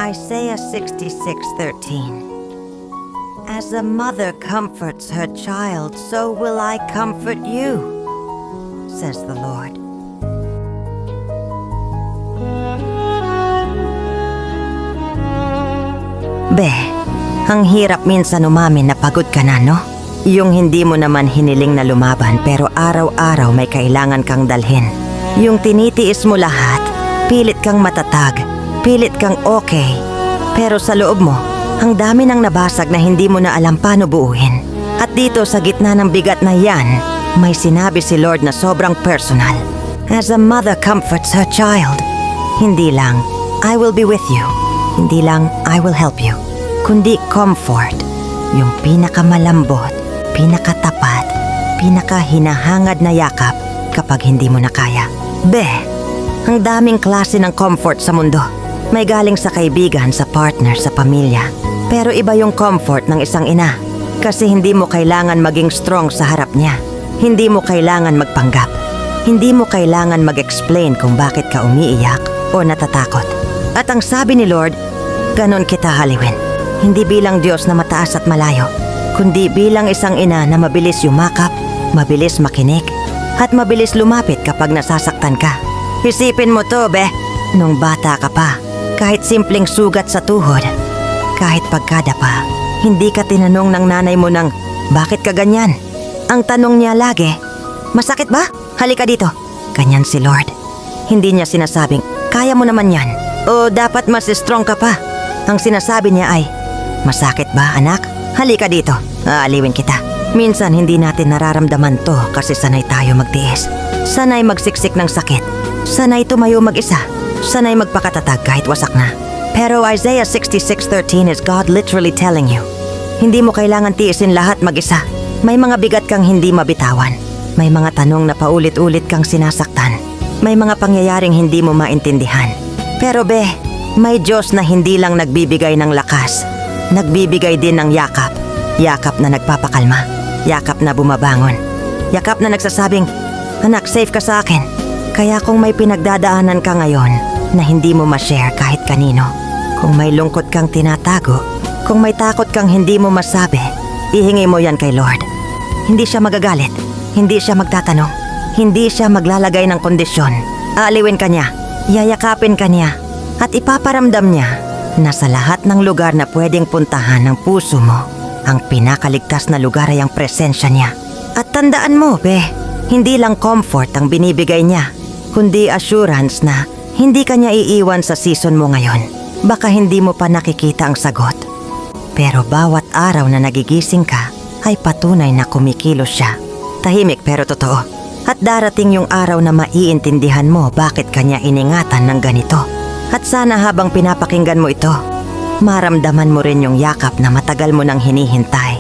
Isaiah 66:13. As a mother comforts her child, so will I comfort you, says the Lord. Be, ang hirap minsan umamin na pagod ka na, no? Yung hindi mo naman hiniling na lumaban pero araw-araw may kailangan kang dalhin. Yung tinitiis mo lahat, pilit kang matatag, pilit kang okay. Pero sa loob mo, ang dami nang nabasag na hindi mo na alam paano buuin. At dito sa gitna ng bigat na yan, may sinabi si Lord na sobrang personal. As a mother comforts her child, hindi lang, I will be with you. Hindi lang, I will help you. Kundi comfort, yung pinakamalambot, pinakatapat, pinakahinahangad na yakap kapag hindi mo na kaya. Be, ang daming klase ng comfort sa mundo. May galing sa kaibigan, sa partner, sa pamilya. Pero iba yung comfort ng isang ina. Kasi hindi mo kailangan maging strong sa harap niya. Hindi mo kailangan magpanggap. Hindi mo kailangan mag-explain kung bakit ka umiiyak o natatakot. At ang sabi ni Lord, ganon kita haliwin. Hindi bilang Diyos na mataas at malayo, kundi bilang isang ina na mabilis yumakap, mabilis makinig, at mabilis lumapit kapag nasasaktan ka. Isipin mo to, be, nung bata ka pa, kahit simpleng sugat sa tuhod, kahit pagkadapa, hindi ka tinanong ng nanay mo ng, bakit ka ganyan? Ang tanong niya lagi, masakit ba? Halika dito. Ganyan si Lord. Hindi niya sinasabing, kaya mo naman yan, o dapat mas strong ka pa. Ang sinasabi niya ay, masakit ba, anak? Halika dito, aaliwin kita. Minsan hindi natin nararamdaman to kasi sanay tayo magtiis. Sanay magsiksik ng sakit. Sanay tumayo mag-isa. Sanay magpakatatag kahit wasak na. Pero Isaiah 66:13 is God literally telling you, hindi mo kailangan tiisin lahat mag-isa. May mga bigat kang hindi mabitawan. May mga tanong na paulit-ulit kang sinasaktan. May mga pangyayaring hindi mo maintindihan. Pero be, may Diyos na hindi lang nagbibigay ng lakas. Nagbibigay din ng yakap. Yakap na nagpapakalma. Yakap na bumabangon. Yakap na nagsasabing, anak, safe ka sa akin. Kaya kung may pinagdadaanan ka ngayon na hindi mo ma-share kahit kanino, kung may lungkot kang tinatago, kung may takot kang hindi mo masabi, ihingi mo yan kay Lord. Hindi siya magagalit. Hindi siya magtatanong. Hindi siya maglalagay ng kondisyon. Aaliwin ka niya. Yayakapin ka niya. At ipaparamdam niya na sa lahat ng lugar na pwedeng puntahan ng puso mo, ang pinakaligtas na lugar ay ang presensya niya. At tandaan mo, be, hindi lang comfort ang binibigay niya, kundi assurance na hindi ka niya iiwan sa season mo ngayon. Baka hindi mo pa nakikita ang sagot. Pero bawat araw na nagigising ka ay patunay na kumikilos siya. Tahimik pero totoo. At darating yung araw na maiintindihan mo bakit kanya iningatan ng ganito. At sana habang pinapakinggan mo ito, maramdaman mo rin yung yakap na matagal mo nang hinihintay.